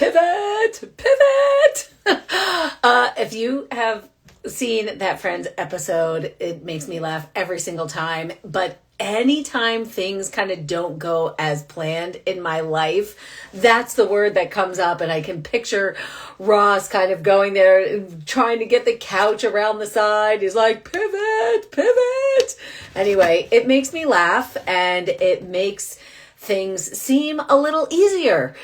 Pivot, pivot. If you have seen that Friends episode, it makes me laugh every single time. But anytime things kind of don't go as planned in my life, that's the word that comes up. And I can picture Ross kind of going there, trying to get the couch around the side. He's like, pivot, pivot. Anyway, it makes me laugh and it makes things seem a little easier.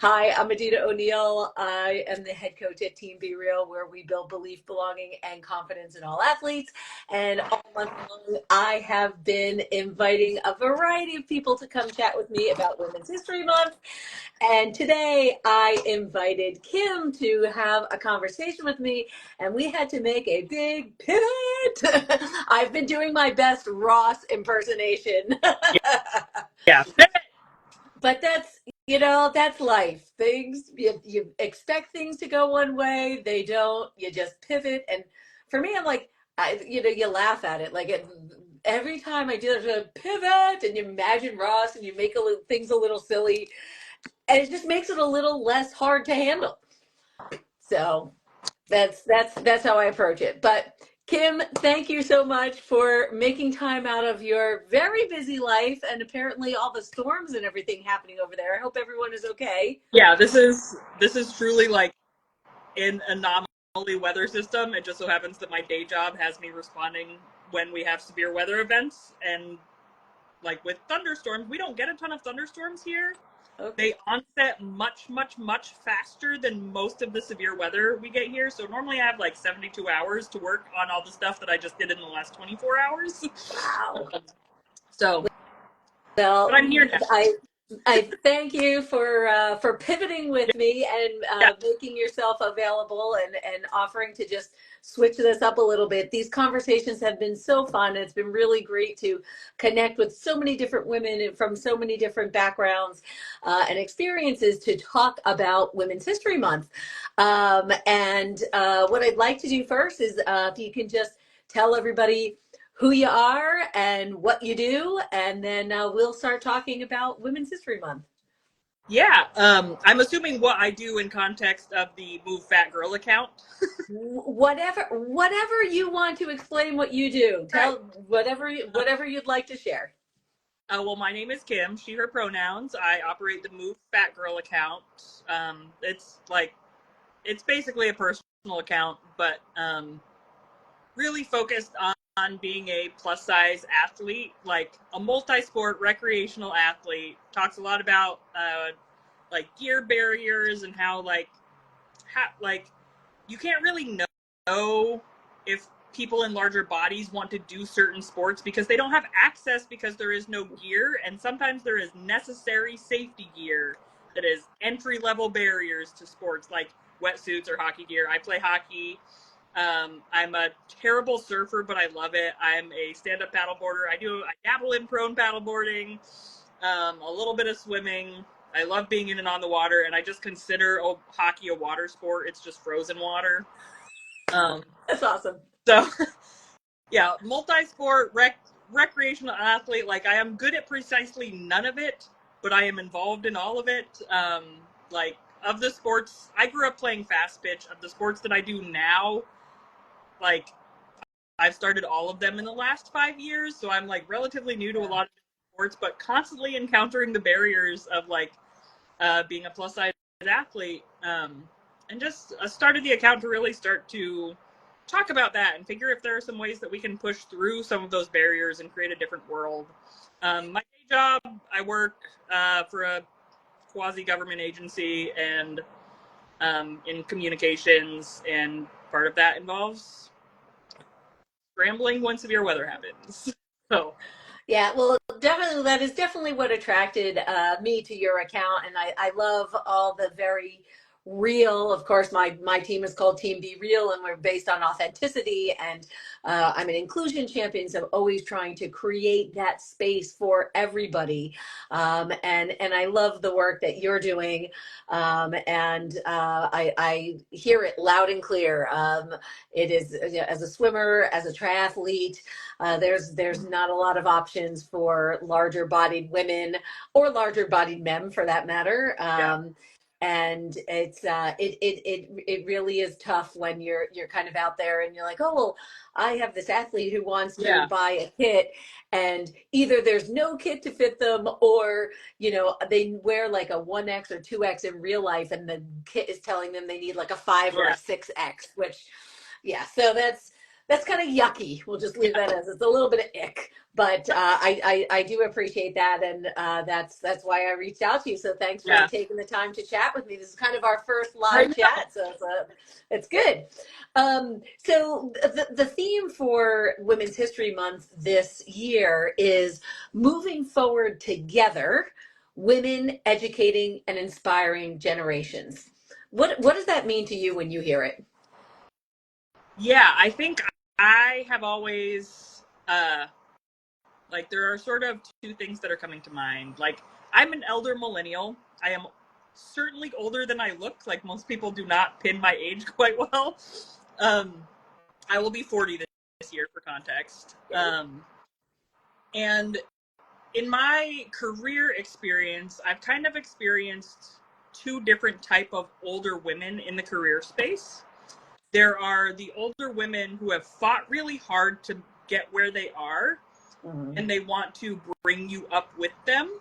Hi, I'm Adina O'Neill. I am the head coach at Team Be Real, where we build belief, belonging, and confidence in all athletes. And all month long, I have been inviting a variety of people to come chat with me about Women's History Month. And today I invited Kim to have a conversation with me, and we had to make a big pivot. I've been doing my best Ross impersonation. Yeah. But that's life. Things you expect things to go one way, they don't. You just pivot. And for me, I'm like, you laugh at it. Like every time I do a pivot, and you imagine Ross, and you make things a little silly, and it just makes it a little less hard to handle. So that's how I approach it. But Kim, thank you so much for making time out of your very busy life and apparently all the storms and everything happening over there. I hope everyone is okay. Yeah, this is truly like an anomaly weather system. It just so happens that my day job has me responding when we have severe weather events, and like with thunderstorms, we don't get a ton of thunderstorms here. Okay. They onset much, much, much faster than most of the severe weather we get here. So normally I have like 72 hours to work on all the stuff that I just did in the last 24 hours. Wow. So, but Well, I'm here now. I thank you for pivoting with me and Yeah. making yourself available and offering to just switch this up a little bit. These conversations have been so fun. It's been really great to connect with so many different women from so many different backgrounds and experiences to talk about Women's History Month. And what I'd like to do first is if you can just tell everybody who you are and what you do, and then we'll start talking about Women's History Month. Yeah, I'm assuming what I do in context of the Move Fat Girl account. Whatever you want to explain what you do. Tell whatever you'd like to share. Well, my name is Kim. She, her pronouns. I operate the Move Fat Girl account. It's basically a personal account, but really focused on being a plus size athlete, like a multi-sport recreational athlete. Talks a lot about like gear barriers and how like you can't really know if people in larger bodies want to do certain sports because they don't have access because there is no gear, and sometimes there is necessary safety gear that is entry level barriers to sports like wetsuits or hockey gear. I play hockey. I'm a terrible surfer, but I love it. I'm a stand-up paddleboarder. I dabble in prone paddleboarding, a little bit of swimming. I love being in and on the water, and I just consider hockey a water sport. It's just frozen water. That's awesome. So, yeah, multi-sport, recreational athlete. Like, I am good at precisely none of it, but I am involved in all of it. Like, of the sports, I grew up playing fast pitch. Of the sports that I do now, like, I've started all of them in the last 5 years, so I'm like relatively new to a lot of sports, but constantly encountering the barriers of like being a plus size athlete, and just started the account to really start to talk about that and figure if there are some ways that we can push through some of those barriers and create a different world. My day job, I work for a quasi-government agency and in communications, and part of that involves scrambling when severe weather happens. So Yeah, well, definitely, that is definitely what attracted me to your account. And I love all the very real. Of course, my team is called Team Be Real, and we're based on authenticity. And I'm an inclusion champion, so always trying to create that space for everybody. And I love the work that you're doing, and I hear it loud and clear. It is, as a swimmer, as a triathlete. There's not a lot of options for larger bodied women or larger bodied men, for that matter. Yeah. And it really is tough when you're kind of out there and you're like, oh well, I have this athlete who wants to Yeah. buy a kit, and either there's no kit to fit them, or they wear like a 1X or 2X in real life, and the kit is telling them they need like a 5 or a Yeah. 6X, which, yeah, so that's kind of yucky. We'll just leave Yeah. that as, it's a little bit of ick. But I do appreciate that, and that's why I reached out to you. So thanks for Yeah. taking the time to chat with me. This is kind of our first I live know. chat, so it's good. So the theme for Women's History Month this year is moving forward together, women educating and inspiring generations. What does that mean to you when you hear it? Yeah, I think I have always like there are sort of two things that are coming to mind. Like I'm an elder millennial. I am certainly older than I look. Like most people do not pin my age quite well. Um, I will be 40 this year for context. And in my career experience, I've kind of experienced two different type of older women in the career space. There are the older women who have fought really hard to get where they are, Mhm. and they want to bring you up with them.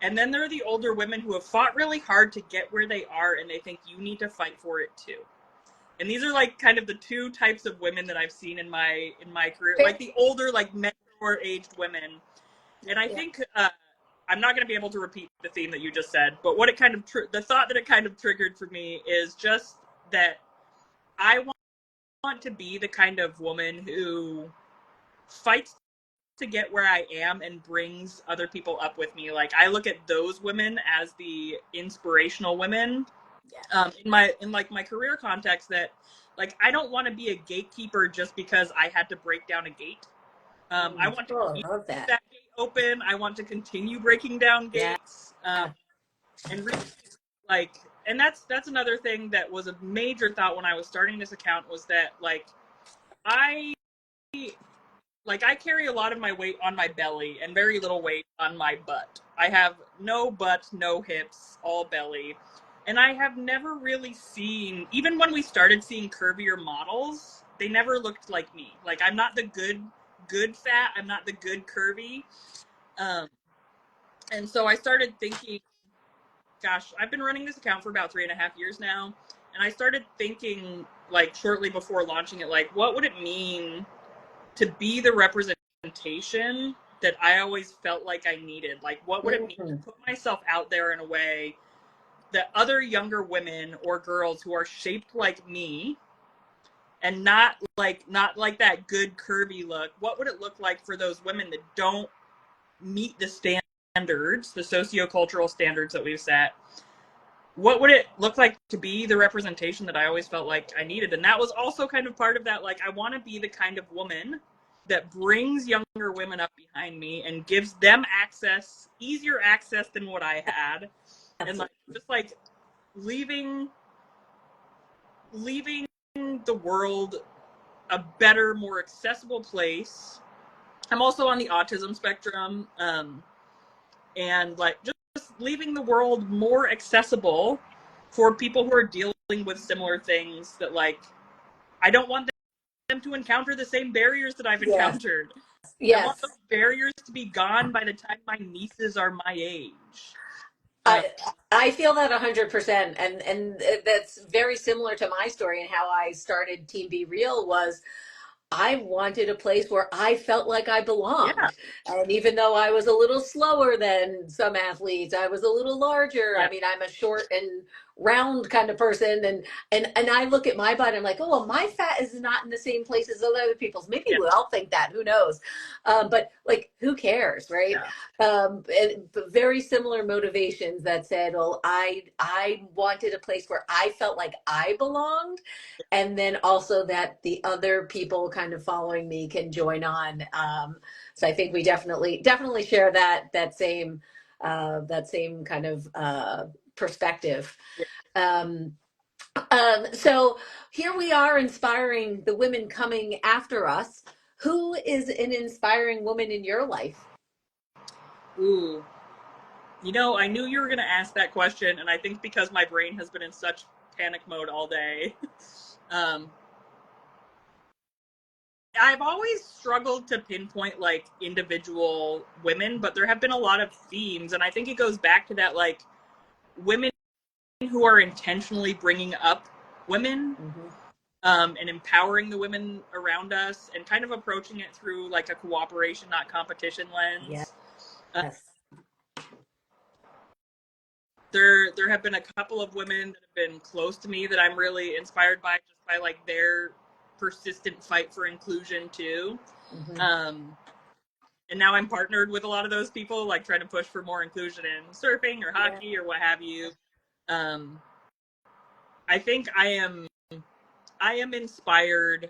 And then there are the older women who have fought really hard to get where they are, and they think you need to fight for it too. And these are like kind of the two types of women that I've seen in my career, like the older, like mentor aged women. And I Yeah. think I'm not going to be able to repeat the theme that you just said, but what it kind of the thought that it kind of triggered for me is just that I want to be the kind of woman who fights to get where I am and brings other people up with me. Like I look at those women as the inspirational women, Yes. in like my career context, that like I don't want to be a gatekeeper just because I had to break down a gate. I want to Oh, keep I love that. that gate open. I want to continue breaking down Yeah. gates, and really, like, and that's another thing that was a major thought when I was starting this account, was that like I I carry a lot of my weight on my belly and very little weight on my butt. I have no butt, no hips, all belly. And I have never really seen, even when we started seeing curvier models, they never looked like me. Like I'm not the good fat, I'm not the good curvy. Um, and so I started thinking, gosh, I've been running this account for about 3.5 years now. And I started thinking, like, shortly before launching it, like, what would it mean to be the representation that I always felt like I needed? Like, what would it mean to Mhm. put myself out there in a way that other younger women or girls who are shaped like me, and not like that good curvy look, what would it look like for those women that don't meet the standards, the sociocultural standards that we've set? What would it look like to be the representation that I always felt like I needed? And that was also kind of part of that. Like, I want to be the kind of woman that brings younger women up behind me and gives them access, easier access than what I had. And like, Absolutely. just like leaving, leaving the world a better, more accessible place. I'm also on the autism spectrum. And like, just leaving the world more accessible for people who are dealing with similar things, that like I don't want them to encounter the same barriers that I've Yes. encountered. I want those Yes. barriers to be gone by the time my nieces are my age. Uh, I I feel that 100%, and that's very similar to my story, and how I started Team Be Real was I wanted a place where I felt like I yeah, belonged. And even though I was a little slower than some athletes, I was a little larger. yeah, I mean, I'm a short and round kind of person, and I look at my body, I'm like, oh well, my fat is not in the same place as other people's. Maybe Yeah. we all think that, who knows? But like, who cares, right? And very similar motivations that said, well, I wanted a place where I felt like I belonged, and then also that the other people kind of following me can join on. So I think we definitely share that same kind of perspective. Yeah. Um, so here we are inspiring the women coming after us. Who is an inspiring woman in your life? Ooh. I knew you were going to ask that question, and I think because my brain has been in such panic mode all day, I've always struggled to pinpoint like individual women, but there have been a lot of themes, and I think it goes back to that, like, women who are intentionally bringing up women, and empowering the women around us, and kind of approaching it through like a cooperation, not competition lens. Yes. There have been a couple of women that have been close to me that I'm really inspired by, just by like their persistent fight for inclusion too. And now I'm partnered with a lot of those people, like trying to push for more inclusion in surfing or hockey or what have you. I think I am inspired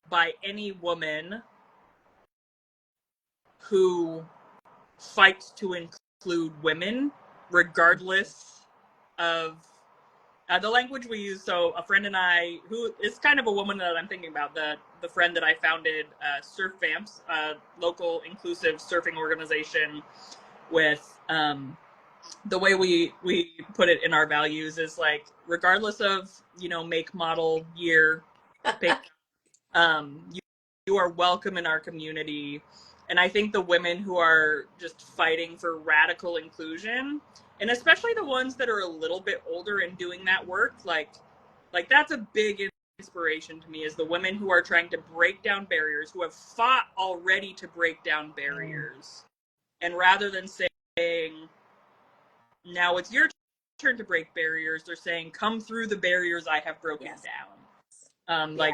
by any woman who fights to include women, regardless of the language we use. So a friend and I, who is kind of a woman that I'm thinking about, the friend that I founded, Surf Vamps, a local inclusive surfing organization, with the way we put it in our values is like, regardless of make, model, year, you are welcome in our community. And I think the women who are just fighting for radical inclusion, and especially the ones that are a little bit older and doing that work, like that's a big inspiration to me, is the women who are trying to break down barriers, who have fought already to break down barriers. And rather than saying, now it's your turn to break barriers, they're saying, come through the barriers I have broken down. Like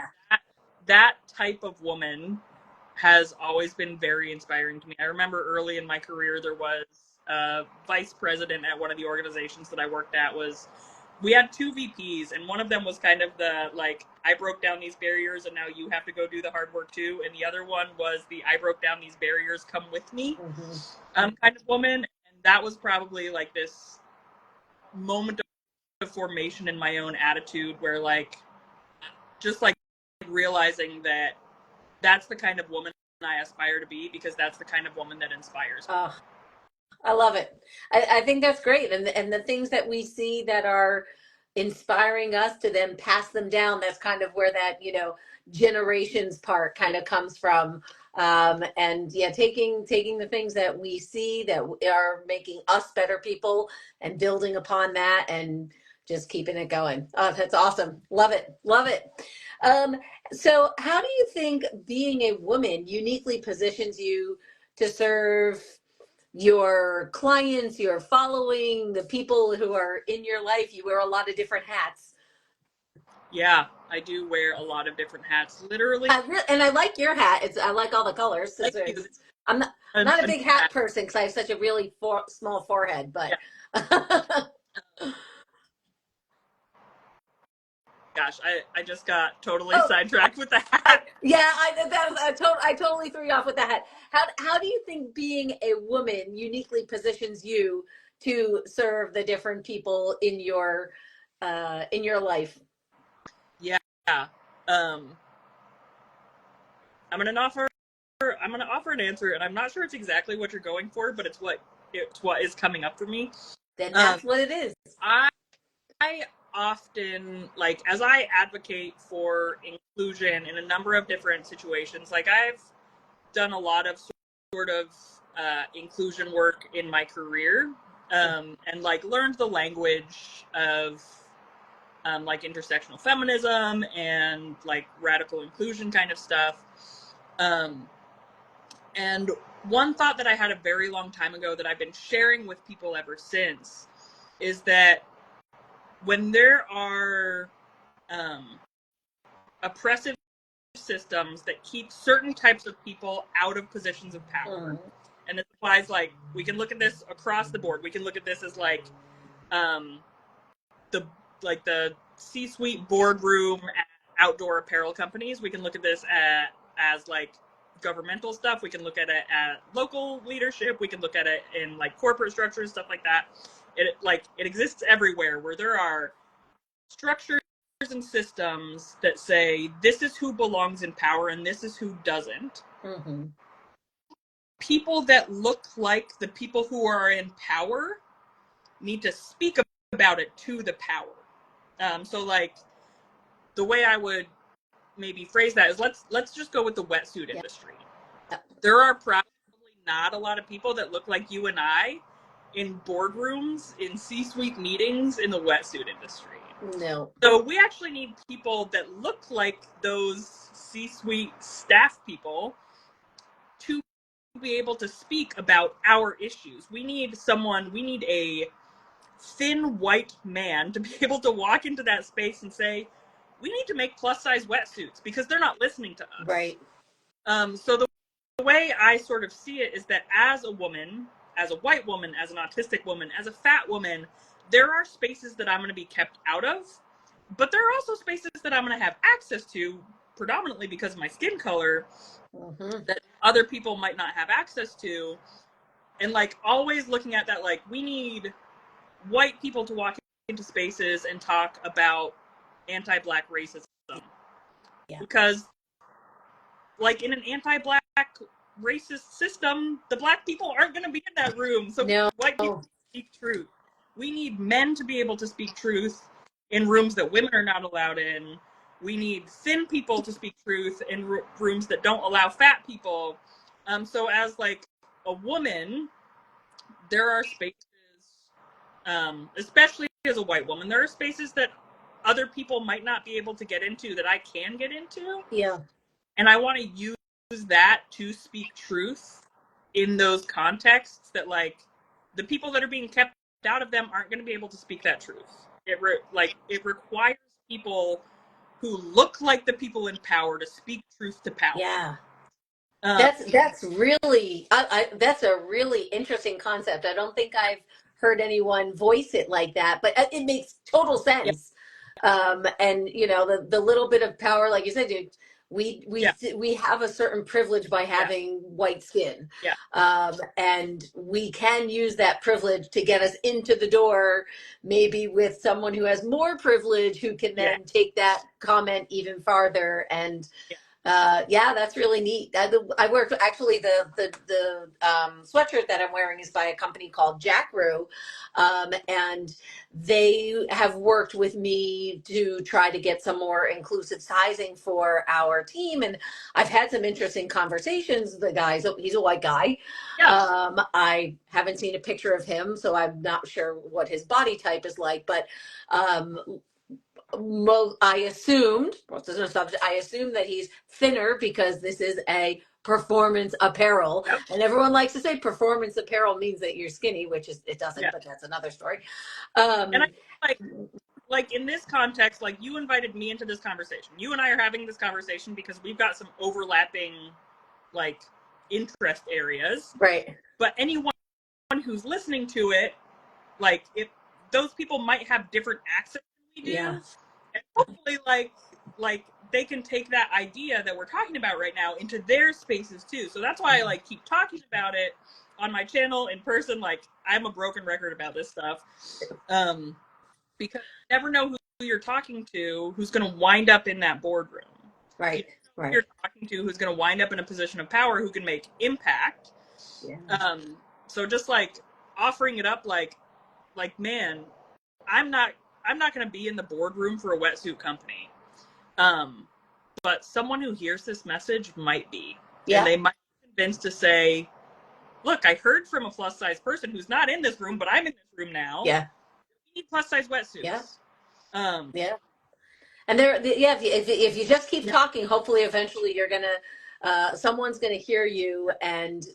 that type of woman has always been very inspiring to me. I remember early in my career, there was a vice president at one of the organizations that I worked at. We had two VPs, and one of them was kind of the, like, I broke down these barriers and now you have to go do the hard work too. And the other one was the, I broke down these barriers, come with me, kind of woman. And that was probably like this moment of formation in my own attitude, where like, just like realizing that that's the kind of woman I aspire to be, because that's the kind of woman that inspires me. I love it. I think that's great. And the things that we see that are inspiring us to then pass them down, that's kind of where that, generations part kind of comes from. And yeah, taking the things that we see that are making us better people and building upon that and just keeping it going. Oh, that's awesome. Love it. Love it. So how do you think being a woman uniquely positions you to serve your clients, your following, the people who are in your life? You wear a lot of different hats. Yeah, I do wear a lot of different hats, literally. And I like your hat. I like all the colors. I'm not a big hat person because I have such a really small forehead, but. Yeah. Gosh, I just got totally sidetracked with the hat. Yeah, I totally threw you off with the hat. How do you think being a woman uniquely positions you to serve the different people in your life? Yeah. I'm gonna offer an answer, and I'm not sure it's exactly what you're going for, but it's what is coming up for me. Then that's what it is. I often, like, as I advocate for inclusion in a number of different situations, like, I've done a lot of sort of inclusion work in my career, and like learned the language of like intersectional feminism and like radical inclusion kind of stuff. And one thought that I had a very long time ago that I've been sharing with people ever since is that when there are oppressive systems that keep certain types of people out of positions of power, and this applies, like, we can look at this across the board. We can look at this as like the C-suite boardroom at outdoor apparel companies. We can look at this as like governmental stuff. We can look at it at local leadership. We can look at it in like corporate structures, stuff like that. It exists everywhere where there are structures and systems that say this is who belongs in power and this is who doesn't. Mm-hmm. People that look like the people who are in power need to speak about it to the power. So like the way I would maybe phrase that is let's just go with the wetsuit industry. There are probably not a lot of people that look like you and I in boardrooms, in C-suite meetings in the wetsuit industry. No. So we actually need people that look like those C-suite staff people to be able to speak about our issues. We need a thin white man to be able to walk into that space and say, we need to make plus size wetsuits because they're not listening to us. Right. So the way I sort of see it is that as a woman, as a white woman, as an autistic woman, as a fat woman, there are spaces that I'm going to be kept out of, but there are also spaces that I'm going to have access to, predominantly because of my skin color, that other people might not have access to. And like always looking at that, like we need white people to walk into spaces and talk about anti-Black racism. Yeah. Because like in an anti-Black racist system, the Black people aren't going to be in that room. So white people speak truth. We need men to be able to speak truth in rooms that women are not allowed in. We need thin people to speak truth in rooms that don't allow fat people. So as like a woman, there are spaces, especially as a white woman, there are spaces that other people might not be able to get into that I can get into. Yeah. And I want to use that to speak truth in those contexts that like the people that are being kept out of them aren't going to be able to speak that truth. It requires people who look like the people in power to speak truth to power. Yeah. That's really that's a really interesting concept. I don't think I've heard anyone voice it like that, but it makes total sense. Yeah. And you know the little bit of power, like you said, dude, we have a certain privilege by having white skin. Yeah. And we can use that privilege to get us into the door, maybe with someone who has more privilege who can then take that comment even farther. And that's really neat. I worked actually the sweatshirt that I'm wearing is by a company called Jackroo, and they have worked with me to try to get some more inclusive sizing for our team. And I've had some interesting conversations. The guy's he's a white guy. Yeah. I haven't seen a picture of him, so I'm not sure what his body type is like, but I assumed that he's thinner because this is a performance apparel. Yep. And everyone likes to say performance apparel means that you're skinny, which is it doesn't, but that's another story. And I like in this context, like you invited me into this conversation. You and I are having this conversation because we've got some overlapping like interest areas. Right. But anyone who's listening to it, like if those people might have different accents than we do. Yeah. And hopefully like they can take that idea that we're talking about right now into their spaces too. So that's why I like keep talking about it on my channel in person. Like I'm a broken record about this stuff. Because you never know who you're talking to who's going to wind up in that boardroom. Right. You know who you're talking to who's going to wind up in a position of power who can make impact. Yeah. So just like offering it up like man, I'm not going to be in the boardroom for a wetsuit company. But someone who hears this message might be. Yeah. And they might be convinced to say, look, I heard from a plus size person who's not in this room, but I'm in this room now. Yeah. We need plus size wetsuits. Yeah. Yeah. And if you just keep talking, hopefully eventually you're going to, someone's going to hear you and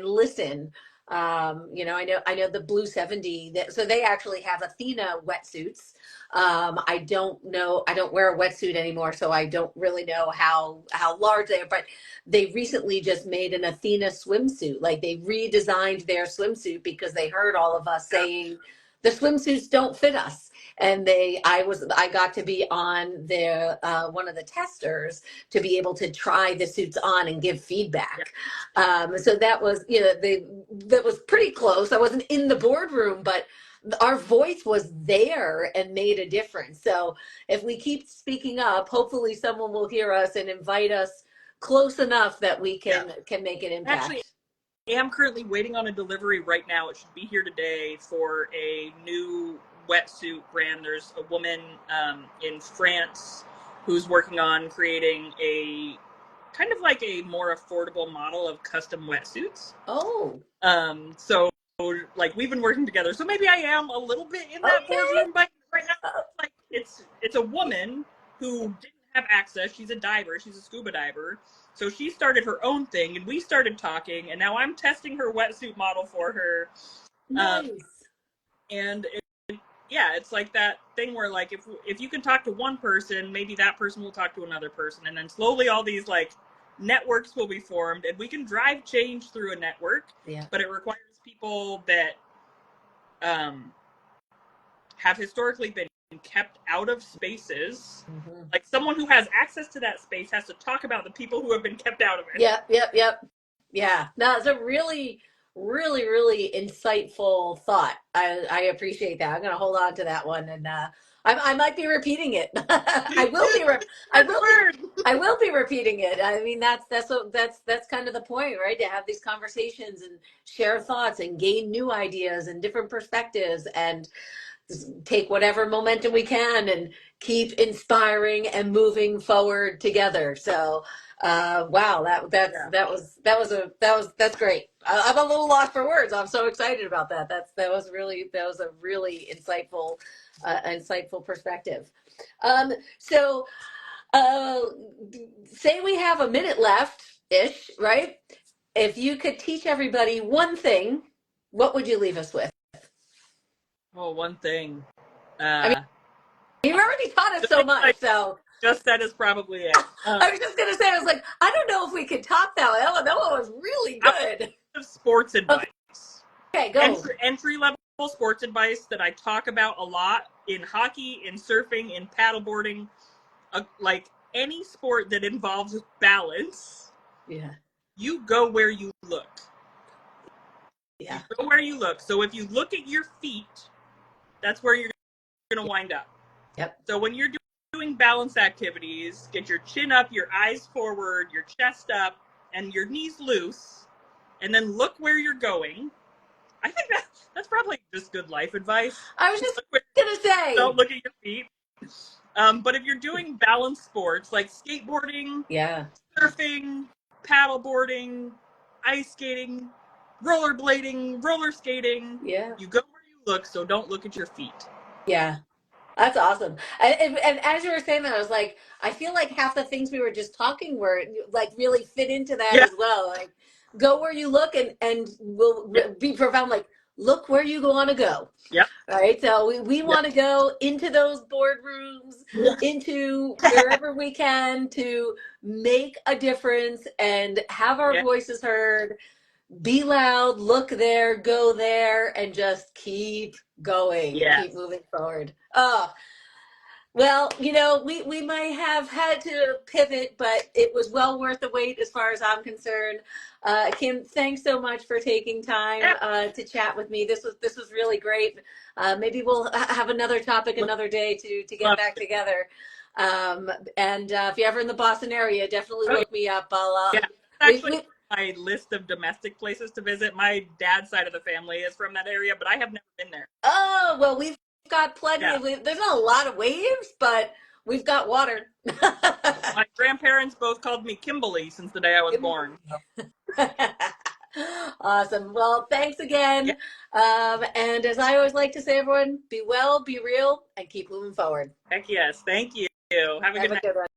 listen. I know the Blue 70, so they actually have Athena wetsuits. I don't know, I don't wear a wetsuit anymore, so I don't really know how large they are, but they recently just made an Athena swimsuit. Like they redesigned their swimsuit because they heard all of us saying the swimsuits don't fit us. And I got to be on their one of the testers to be able to try the suits on and give Yeah. feedback. So that was, that was pretty close. I wasn't in the boardroom, but our voice was there and made a difference. So if we keep speaking up, hopefully someone will hear us and invite us close enough that we can make an Actually, impact. I am currently waiting on a delivery right now. It should be here today for a new wetsuit brand. There's a woman in France who's working on creating a kind of like a more affordable model of custom wetsuits. Oh, So like we've been working together. So maybe I am a little bit in that okay. boardroom, but right now like it's a woman who didn't have access. She's a diver. She's a scuba diver. So she started her own thing, and we started talking. And now I'm testing her wetsuit model for her. Nice. And yeah, it's like that thing where like if you can talk to one person, maybe that person will talk to another person, and then slowly all these like networks will be formed, and we can drive change through a network. Yeah. But it requires people that have historically been kept out of spaces. Mm-hmm. Like someone who has access to that space has to talk about the people who have been kept out of it. Yep. Yeah. No, it's a really, really, really insightful thought. I appreciate that. I'm going to hold on to that one, and I might be repeating it. I will be. I will be repeating it. I mean, that's kind of the point, right? To have these conversations and share thoughts and gain new ideas and different perspectives and take whatever momentum we can and keep inspiring and moving forward together. So, wow, that's great. I'm a little lost for words. I'm so excited about that. That was a really insightful perspective. So, uh, say we have a minute left ish, right? If you could teach everybody one thing, what would you leave us with? Oh, one thing. I mean, you've already taught us so much, so Just that is probably it. I was just gonna say, I was like, I don't know if we could top that one. That one was really good. Sports advice. Okay, go. Entry level sports advice that I talk about a lot in hockey, in surfing, in paddleboarding, like any sport that involves balance. Yeah. You go where you look. Yeah. You go where you look. So if you look at your feet, that's where you're going to wind up. Yep. So when you're doing balance activities, get your chin up, your eyes forward, your chest up, and your knees loose, and then look where you're going. I think that's probably just good life advice. I was just gonna say, don't look at your feet. But if you're doing balance sports like skateboarding, yeah, surfing, paddleboarding, ice skating, rollerblading, roller skating, yeah, you go where you look, so don't look at your feet. yeah. That's awesome. And as you were saying that, I was like, I feel like half the things we were just talking were like really fit into that Yeah. as well. Like, go where you look, and we'll be profound. Like, look where you want to go. Yep. All right. So we want to go into those boardrooms, into wherever we can to make a difference and have our voices heard. Be loud, look there, go there, and just keep going, keep moving forward. Oh, well, we might have had to pivot, but it was well worth the wait as far as I'm concerned. Kim, thanks so much for taking time to chat with me. This was really great. Maybe we'll have another topic another day to get back together. And if you're ever in the Boston area, definitely look me up. Actually, my list of domestic places to visit. My dad's side of the family is from that area, but I have never been there. Oh, well, we've got plenty of, there's not a lot of waves, but we've got water. My grandparents both called me Kimberly since the day I was born. Awesome. Well, thanks again. And as I always like to say, everyone, be well, be real, and keep moving forward. Heck yes. Thank you. Have a good night.